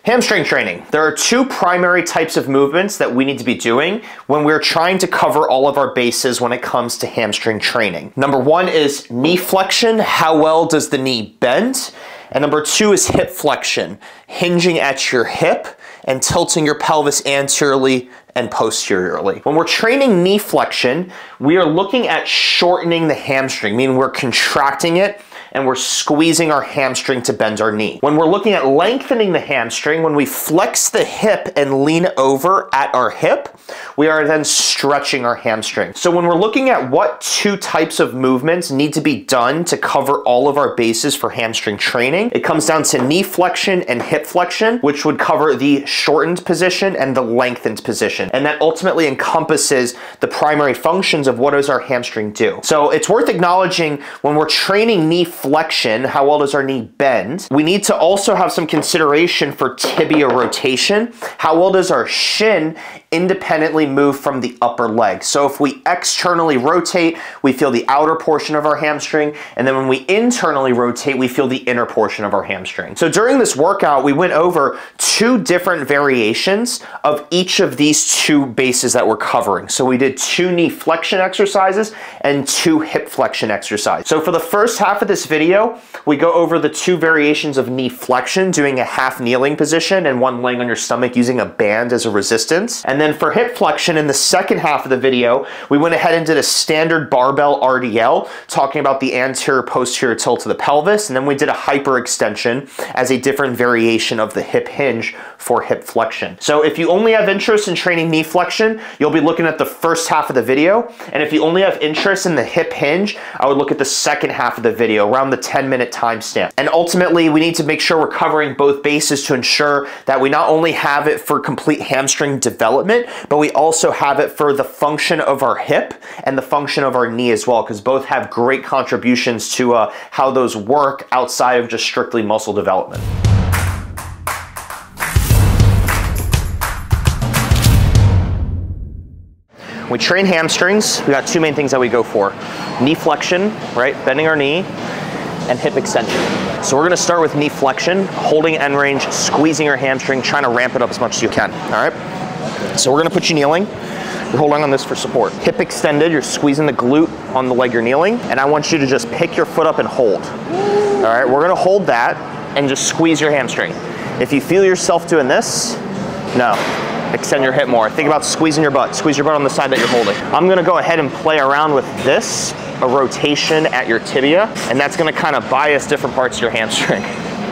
Hamstring training. There are two primary types of movements that we need to be doing when we're trying to cover all of our bases when it comes to hamstring training. Number one is knee flexion. How well does the knee bend? And number two is hip flexion, hinging at your hip and tilting your pelvis anteriorly and posteriorly. When we're training knee flexion, we are looking at shortening the hamstring, meaning we're contracting it and we're squeezing our hamstring to bend our knee. When we're looking at lengthening the hamstring, when we flex the hip and lean over at our hip, we are then stretching our hamstring. So when we're looking at what two types of movements need to be done to cover all of our bases for hamstring training, it comes down to knee flexion and hip flexion, which would cover the shortened position and the lengthened position. And that ultimately encompasses the primary functions of what does our hamstring do. So it's worth acknowledging when we're training knee flexion, how well does our knee bend? We need to also have some consideration for tibia rotation. How well does our shin independently move from the upper leg? So if we externally rotate, we feel the outer portion of our hamstring, and then when we internally rotate, we feel the inner portion of our hamstring. So during this workout, we went over two different variations of each of these two bases that we're covering. So we did two knee flexion exercises and two hip flexion exercises. So for the first half of this video, we go over the two variations of knee flexion, doing a half kneeling position and one laying on your stomach using a band as a resistance. And then for hip flexion, in the second half of the video, we went ahead and did a standard barbell RDL, talking about the anterior posterior tilt of the pelvis. And then we did a hyperextension as a different variation of the hip hinge for hip flexion. So if you only have interest in training knee flexion, you'll be looking at the first half of the video. And if you only have interest in the hip hinge, I would look at the second half of the video, around the 10-minute timestamp. And ultimately, we need to make sure we're covering both bases to ensure that we not only have it for complete hamstring development, but we also have it for the function of our hip and the function of our knee as well, because both have great contributions to how those work outside of just strictly muscle development. We train hamstrings. We got two main things that we go for. Knee flexion, right? Bending our knee, and hip extension. So we're gonna start with knee flexion, holding end range, squeezing your hamstring, trying to ramp it up as much as you can, all right? So we're gonna put you kneeling. You're holding on this for support. Hip extended, you're squeezing the glute on the leg you're kneeling, and I want you to just pick your foot up and hold. All right, we're gonna hold that and just squeeze your hamstring. If you feel yourself doing this, no. Extend your hip more. Think about squeezing your butt. Squeeze your butt on the side that you're holding. I'm gonna go ahead and play around with this, a rotation at your tibia, and that's gonna kind of bias different parts of your hamstring.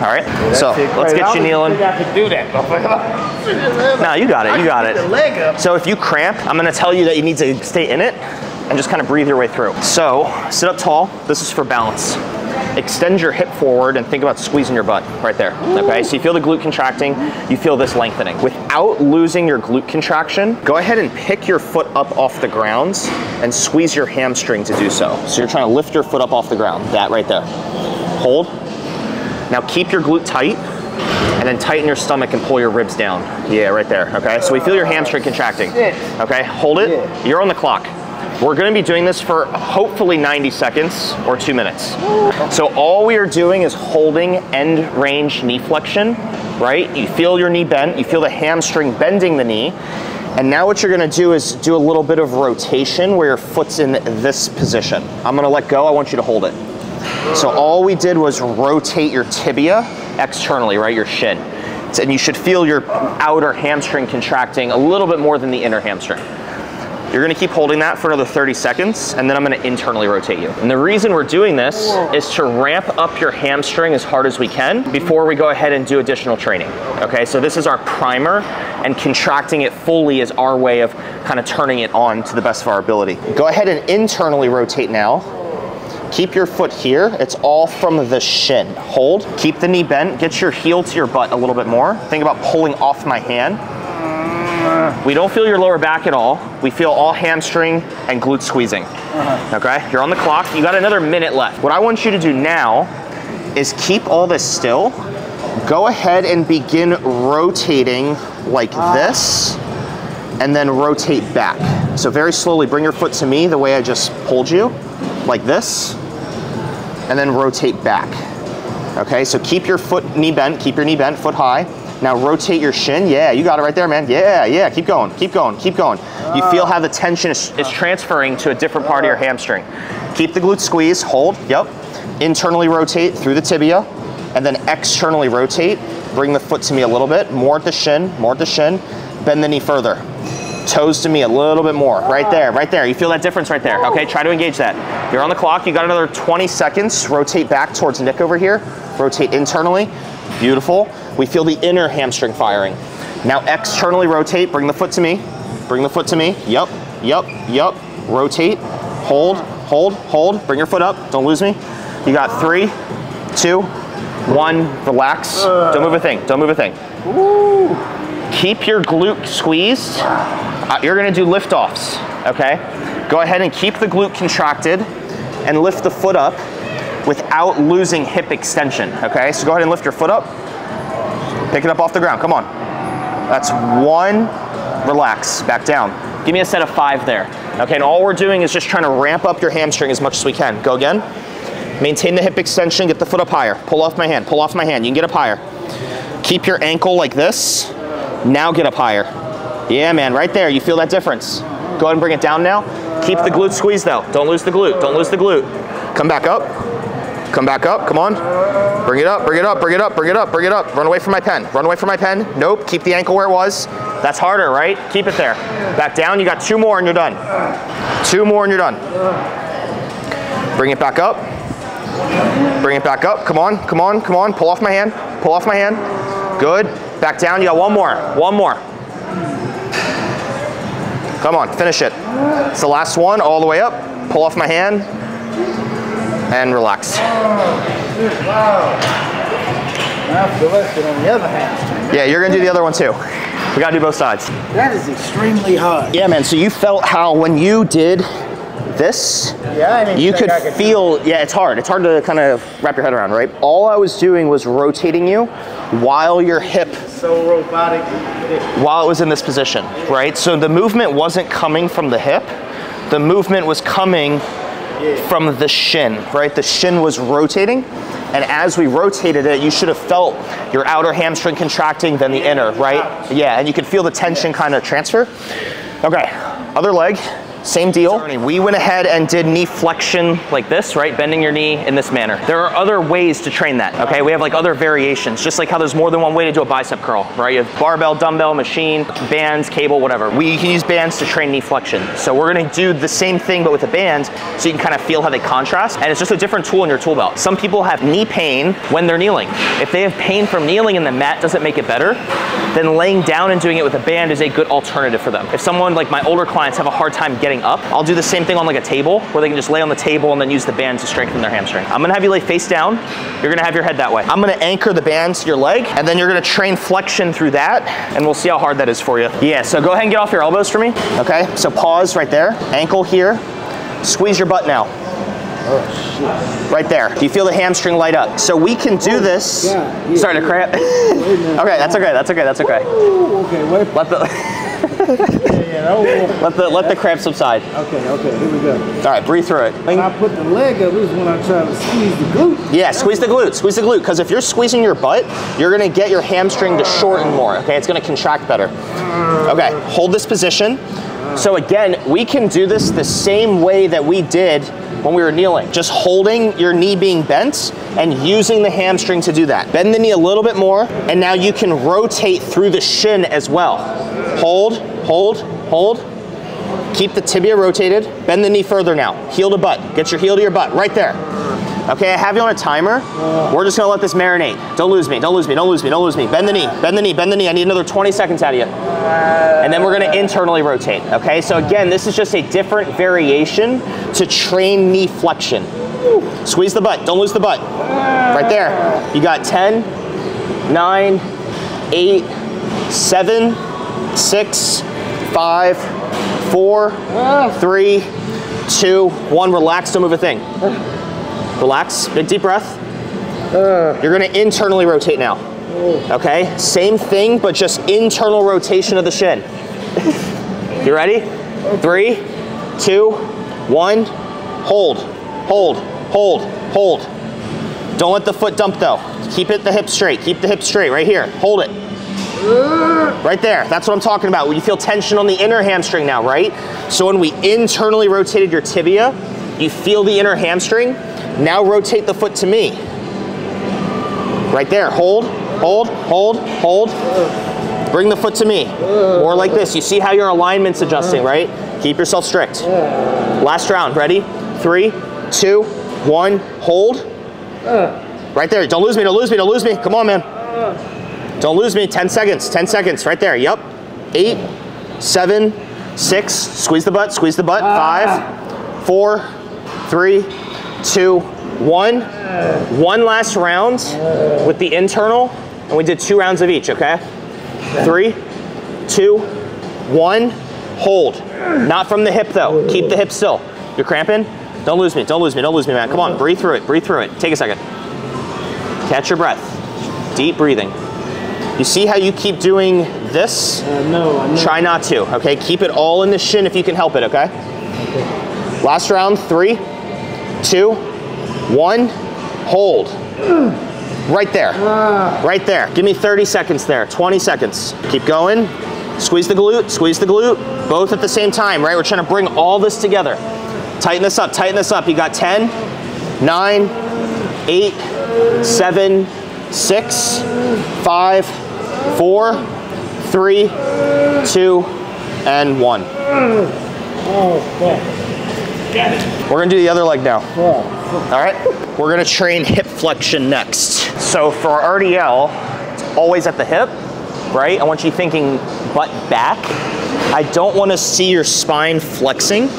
All right, so let's get you kneeling. I can do that. No, you got it, you got it. So if you cramp, I'm gonna tell you that you need to stay in it and just kind of breathe your way through. So sit up tall. This is for balance. Extend your hip forward and think about squeezing your butt right there, okay? So you feel the glute contracting, you feel this lengthening. Without losing your glute contraction, go ahead and pick your foot up off the ground and squeeze your hamstring to do so. So you're trying to lift your foot up off the ground, that right there. Hold. Now keep your glute tight and then tighten your stomach and pull your ribs down. Yeah, right there, okay? So we feel your hamstring contracting, okay? Hold it, you're on the clock. We're gonna be doing this for hopefully 90 seconds or 2 minutes. So all we are doing is holding end range knee flexion, right? You feel your knee bent, you feel the hamstring bending the knee, and now what you're gonna do is do a little bit of rotation where your foot's in this position. I'm gonna let go, I want you to hold it. So all we did was rotate your tibia externally, right, your shin. And you should feel your outer hamstring contracting a little bit more than the inner hamstring. You're gonna keep holding that for another 30 seconds, and then I'm gonna internally rotate you. And the reason we're doing this is to ramp up your hamstring as hard as we can before we go ahead and do additional training, okay? So this is our primer, and contracting it fully is our way of kind of turning it on to the best of our ability. Go ahead and internally rotate now. Keep your foot here, it's all from the shin. Hold, keep the knee bent, get your heel to your butt a little bit more. Think about pulling off my hand. We don't feel your lower back at all. We feel all hamstring and glute squeezing. Okay, you're on the clock. You got another minute left. What I want you to do now is keep all this still. Go ahead and begin rotating like this, and then rotate back. So very slowly bring your foot to me the way I just pulled you, like this, and then rotate back. Okay, so keep your knee bent, foot high. Now rotate your shin. Yeah, you got it right there, man. Yeah, yeah, keep going, keep going, keep going. You feel how the tension is transferring to a different part of your hamstring. Keep the glute squeeze, hold, yep. Internally rotate through the tibia, and then externally rotate. Bring the foot to me a little bit, more at the shin, bend the knee further. Toes to me a little bit more, right there, right there. You feel that difference right there, okay? Try to engage that. You're on the clock, you got another 20 seconds. Rotate back towards Nick over here. Rotate internally, beautiful. We feel the inner hamstring firing. Now externally rotate, bring the foot to me. Bring the foot to me, yup, yup, yup. Rotate, hold, hold, hold. Bring your foot up, don't lose me. You got 3, 2, 1, relax. Don't move a thing, don't move a thing. Woo. Keep your glute squeezed. You're gonna do lift-offs, okay? Go ahead and keep the glute contracted and lift the foot up without losing hip extension, okay? So go ahead and lift your foot up. Pick it up off the ground, come on. That's 1, relax, back down. Give me a set of 5 there. Okay, and all we're doing is just trying to ramp up your hamstring as much as we can. Go again. Maintain the hip extension, get the foot up higher. Pull off my hand, pull off my hand. You can get up higher. Keep your ankle like this. Now get up higher. Yeah, man, right there. You feel that difference. Go ahead and bring it down now. Keep the glute squeezed though. Don't lose the glute, don't lose the glute. Come back up. Come back up, come on. Bring it up, bring it up, bring it up, bring it up, bring it up. Run away from my pen, run away from my pen. Nope, keep the ankle where it was. That's harder, right? Keep it there. Back down, you got 2 more and you're done. 2 more and you're done. Bring it back up. Bring it back up, come on, come on, come on. Pull off my hand, pull off my hand. Good, back down, you got 1 more, 1 more. Come on, finish it. It's the last one, all the way up. Pull off my hand. And relax. Wow. Now feel it on the other hand. Yeah, you're gonna do the other one too. We gotta do both sides. That is extremely hard. Yeah, man, so you felt how when you did this, you could feel, yeah, it's hard. It's hard to kind of wrap your head around, right? All I was doing was rotating you while your hip, so robotic. while it was in this position, right? So the movement wasn't coming from the hip. The movement was coming from the shin, right? The shin was rotating, and as we rotated it, you should have felt your outer hamstring contracting, then the inner, right? Yeah, and you could feel the tension kind of transfer. Okay, other leg. Same deal. We went ahead and did knee flexion like this, right? Bending your knee in this manner. There are other ways to train that, okay? We have like other variations, just like how there's more than one way to do a bicep curl, right? You have barbell, dumbbell, machine, bands, cable, whatever. We can use bands to train knee flexion. So we're gonna do the same thing, but with a band, so you can kind of feel how they contrast. And it's just a different tool in your tool belt. Some people have knee pain when they're kneeling. If they have pain from kneeling and the mat doesn't make it better, then laying down and doing it with a band is a good alternative for them. If someone, like my older clients, have a hard time getting up, I'll do the same thing on like a table where they can just lay on the table and then use the band to strengthen their hamstring. I'm gonna have you lay face down. You're gonna have your head that way. I'm gonna anchor the band to your leg, and then you're gonna train flexion through that, and we'll see how hard that is for you. Yeah, so go ahead and get off your elbows for me. Okay, so pause right there. Ankle here. Squeeze your butt now. Oh, shit. Right there. Do you feel the hamstring light up? So we can do this. Yeah, Starting to cramp? Okay, that's okay, that's okay, that's okay. Ooh, okay, wait. Let the cramp subside. Okay, here we go. All right, breathe through it. When I put the leg up, this is when I try to squeeze the glute. Yeah, squeeze the glute, because if you're squeezing your butt, you're gonna get your hamstring to shorten more, okay? It's gonna contract better. Okay, hold this position. So again, we can do this the same way that we did when we were kneeling. Just holding your knee being bent and using the hamstring to do that. Bend the knee a little bit more, and now you can rotate through the shin as well. Hold, hold, hold. Keep the tibia rotated. Bend the knee further now. Heel to butt. Get your heel to your butt, right there. Okay, I have you on a timer. We're just gonna let this marinate. Don't lose me, don't lose me, don't lose me, don't lose me. Bend the knee, bend the knee, bend the knee. I need another 20 seconds out of you. And then we're gonna internally rotate, okay? So again, this is just a different variation to train knee flexion. Squeeze the butt, don't lose the butt. Right there. You got 10, 9, 8, 7, 6, 5, 4, 3, 2, 1. Relax, don't move a thing. Relax, big deep breath. You're gonna internally rotate now. Okay, same thing, but just internal rotation of the shin. You ready? 3, 2, 1. Hold, hold, hold, hold. Don't let the foot dump though. Keep the hip straight, keep the hip straight right here. Hold it. Right there, that's what I'm talking about. When you feel tension on the inner hamstring now, right? So when we internally rotated your tibia, you feel the inner hamstring. Now rotate the foot to me. Right there, hold, hold, hold, hold. Bring the foot to me. More like this. You see how your alignment's adjusting, right? Keep yourself strict. Last round, ready? 3, 2, 1, hold. Right there, don't lose me, don't lose me, don't lose me. Come on, man. Don't lose me, 10 seconds, right there, yep. 8, 7, 6, squeeze the butt, 5, 4, 3, 2, 1. One last round with the internal, and we did 2 rounds of each, okay? 3, 2, 1, hold. Not from the hip though, keep the hip still. You're cramping? Don't lose me, don't lose me, don't lose me, man. Come on, breathe through it, breathe through it. Take a second. Catch your breath, deep breathing. You see how you keep doing this? No. Try not to, okay? Keep it all in the shin if you can help it, okay? Last round, 3, 2, 1, hold. Right there, right there. Give me 30 seconds there, 20 seconds. Keep going, squeeze the glute, both at the same time, right? We're trying to bring all this together. Tighten this up, you got 10, 9, 8, 7, 6, 5, 4, 3, 2, and 1. We're gonna do the other leg now. All right, we're gonna train hip flexion next. So for our RDL, it's always at the hip, right? I want you thinking butt back. I don't wanna see your spine flexing.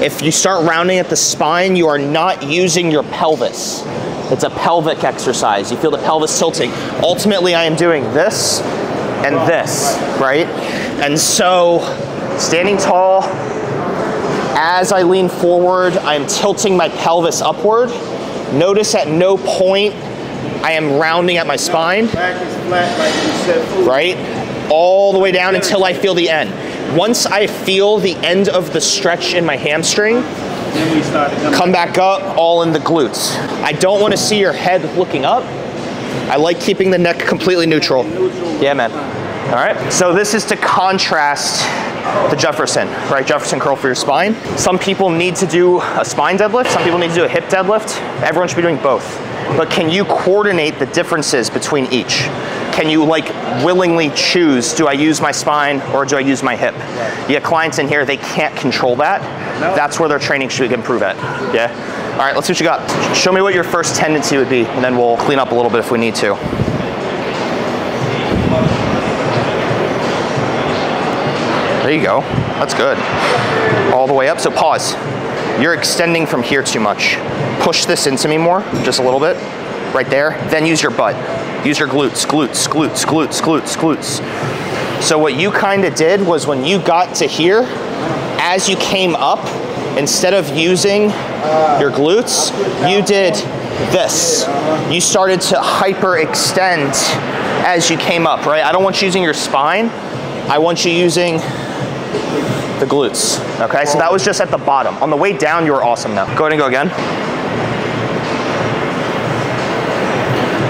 If you start rounding at the spine, you are not using your pelvis. It's a pelvic exercise. You feel the pelvis tilting. Ultimately, I am doing this and this, right? And so, standing tall, as I lean forward, I am tilting my pelvis upward. Notice at no point I am rounding at my spine. Back is flat like you said. Right? All the way down until I feel the end. Once I feel the end of the stretch in my hamstring, then we start to come back up, all in the glutes. I don't want to see your head looking up. I like keeping the neck completely neutral. Yeah, man. All right, so this is to contrast the Jefferson, right? Jefferson curl for your spine. Some people need to do a spine deadlift. Some people need to do a hip deadlift. Everyone should be doing both. But can you coordinate the differences between each? Can you like willingly choose, do I use my spine or do I use my hip? You have clients in here, they can't control that. No. That's where their training should improve at, yeah? All right, let's see what you got. Show me what your first tendency would be, and then we'll clean up a little bit if we need to. There you go, that's good. All the way up, so pause. You're extending from here too much. Push this into me more, just a little bit, right there. Then use your butt. Use your glutes, glutes, glutes, glutes, glutes, glutes. So what you kind of did was when you got to here, as you came up, instead of using your glutes, you did this. You started to hyperextend as you came up, right? I don't want you using your spine. I want you using the glutes, okay? So that was just at the bottom. On the way down, you were awesome now. Go ahead and go again.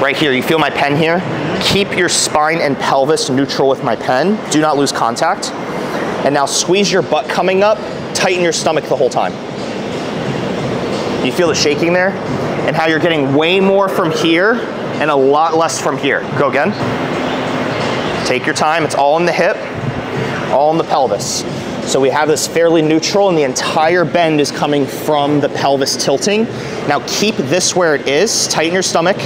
Right here, you feel my pen here? Keep your spine and pelvis neutral with my pen. Do not lose contact. And now squeeze your butt coming up, tighten your stomach the whole time. You feel the shaking there? And how you're getting way more from here and a lot less from here. Go again. Take your time, it's all in the hip, all in the pelvis. So we have this fairly neutral and the entire bend is coming from the pelvis tilting. Now keep this where it is, tighten your stomach,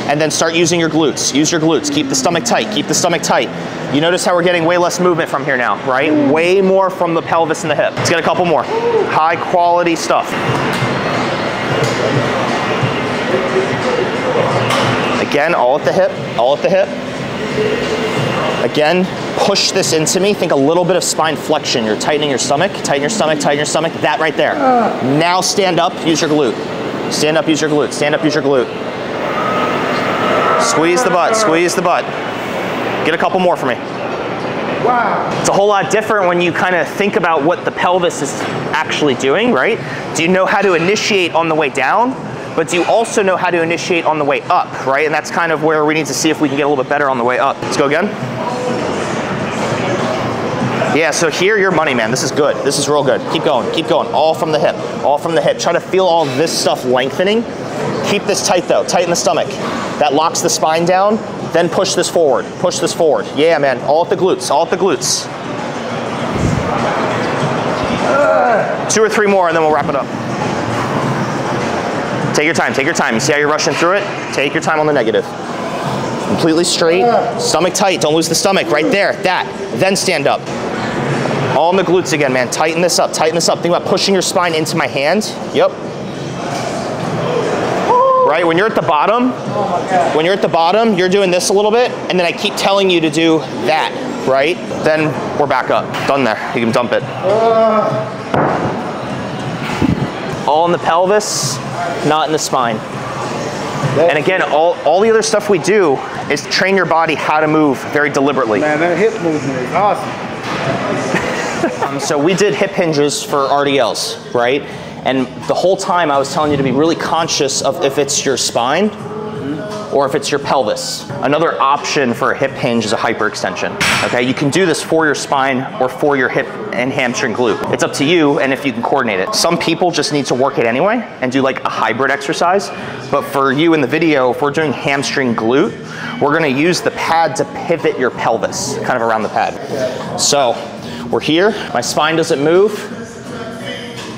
and then start using your glutes. Use your glutes, keep the stomach tight, keep the stomach tight. You notice how we're getting way less movement from here now, right? Way more from the pelvis and the hip. Let's get a couple more. High quality stuff. Again, all at the hip, all at the hip. Again, push this into me. Think a little bit of spine flexion. You're tightening your stomach, tighten your stomach, tighten your stomach. That right there. Now stand up, use your glute. Stand up, use your glute. Stand up, use your glute. Squeeze the butt, squeeze the butt. Get a couple more for me. Wow. It's a whole lot different when you kind of think about what the pelvis is actually doing, right? Do you know how to initiate on the way down? But do you also know how to initiate on the way up, right? And that's kind of where we need to see if we can get a little bit better on the way up. Let's go again. Yeah, so here you're money, man. This is good. This is real good. Keep going, keep going. All from the hip, all from the hip. Try to feel all this stuff lengthening. Keep this tight though, tighten the stomach. That locks the spine down, then push this forward, push this forward. Yeah, man, all at the glutes, all at the glutes. 2 or 3 more and then we'll wrap it up. Take your time, take your time. You see how you're rushing through it? Take your time on the negative. Completely straight, stomach tight, don't lose the stomach, right there, that. Then stand up. All in the glutes again, man. Tighten this up, tighten this up. Think about pushing your spine into my hand. Yep. Right, when you're at the bottom, you're doing this a little bit, and then I keep telling you to do that, right? Then we're back up, done there. You can dump it. All in the pelvis, not in the spine. And again, all the other stuff we do is train your body how to move very deliberately. Man, that hip movement is awesome. So we did hip hinges for RDLs, right? And the whole time I was telling you to be really conscious of if it's your spine or if it's your pelvis. Another option for a hip hinge is a hyperextension, okay? You can do this for your spine or for your hip and hamstring glute. It's up to you and if you can coordinate it. Some people just need to work it anyway and do like a hybrid exercise. But for you in the video, if we're doing hamstring glute, we're gonna use the pad to pivot your pelvis, kind of around the pad. So we're here, my spine doesn't move.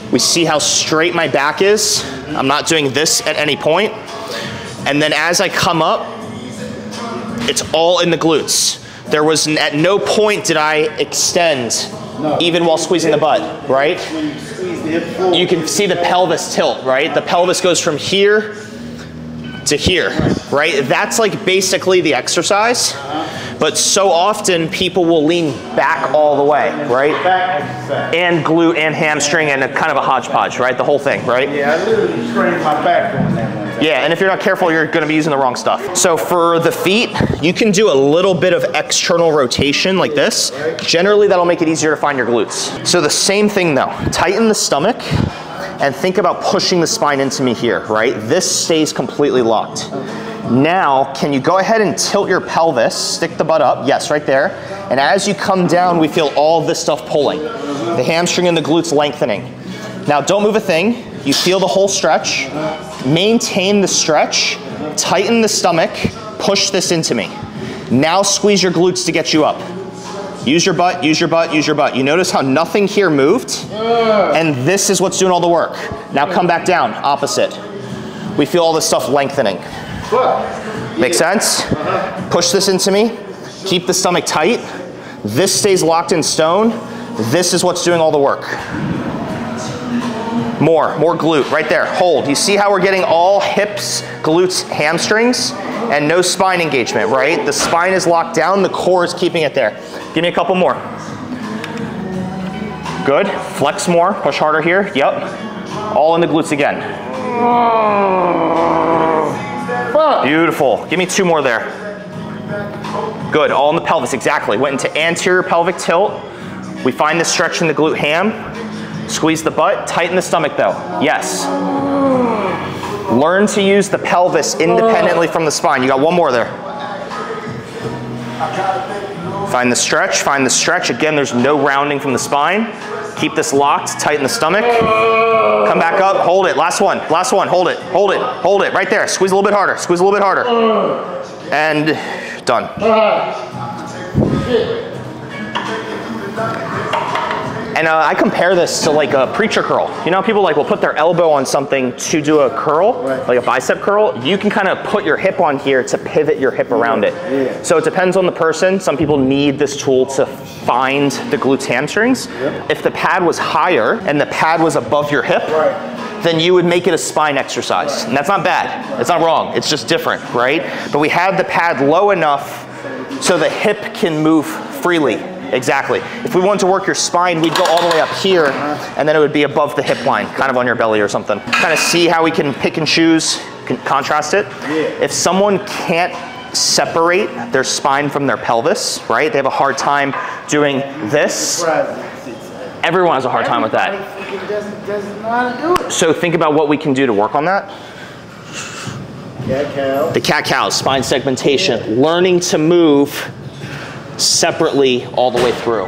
We see how straight my back is. I'm not doing this at any point. And then as I come up, it's all in the glutes. There was, at no point did I extend, even while squeezing the butt, right? You can see the pelvis tilt, right? The pelvis goes from here to here, right? That's like basically the exercise. But so often people will lean back all the way, right? And glute and hamstring and a kind of a hodgepodge, right? The whole thing, right? Yeah, I literally strained my back doing that one. Yeah, and if you're not careful, you're gonna be using the wrong stuff. So for the feet, you can do a little bit of external rotation like this. Generally, that'll make it easier to find your glutes. So the same thing though, tighten the stomach and think about pushing the spine into me here, right? This stays completely locked. Now, can you go ahead and tilt your pelvis, stick the butt up, yes, right there. And as you come down, we feel all this stuff pulling. The hamstring and the glutes lengthening. Now, don't move a thing. You feel the whole stretch. Maintain the stretch, tighten the stomach, push this into me. Now squeeze your glutes to get you up. Use your butt, use your butt, use your butt. You notice how nothing here moved? And this is what's doing all the work. Now come back down, opposite. We feel all this stuff lengthening. Make sense? Push this into me. Keep the stomach tight. This stays locked in stone. This is what's doing all the work. More glute, right there, hold. You see how we're getting all hips, glutes, hamstrings, and no spine engagement, right? The spine is locked down, the core is keeping it there. Give me a couple more. Good, flex more, push harder here, yep. All in the glutes again. Beautiful, give me 2 more there. Good, all in the pelvis, exactly. Went into anterior pelvic tilt. We find the stretch in the glute ham. Squeeze the butt, tighten the stomach though, yes. Learn to use the pelvis independently from the spine. You got 1 more there. Find the stretch, find the stretch. Again, there's no rounding from the spine. Keep this locked, tighten the stomach. Come back up, hold it, last one, hold it, hold it, hold it, right there. Squeeze a little bit harder, squeeze a little bit harder. And done. And I compare this to like a preacher curl. You know, people like will put their elbow on something to do a curl, like a bicep curl. You can kind of put your hip on here to pivot your hip around it. So it depends on the person. Some people need this tool to find the glutes, hamstrings. If the pad was higher and the pad was above your hip, then you would make it a spine exercise. And that's not bad, it's not wrong, it's just different, right? But we had the pad low enough so the hip can move freely. Exactly. If we wanted to work your spine, we'd go all the way up here, and then it would be above the hip line, kind of on your belly or something. Kind of see how we can pick and choose, contrast it. If someone can't separate their spine from their pelvis, right? They have a hard time doing this. Everyone has a hard time with that. So think about what we can do to work on that. Cat-cow. The cat-cow, spine segmentation, learning to move separately all the way through.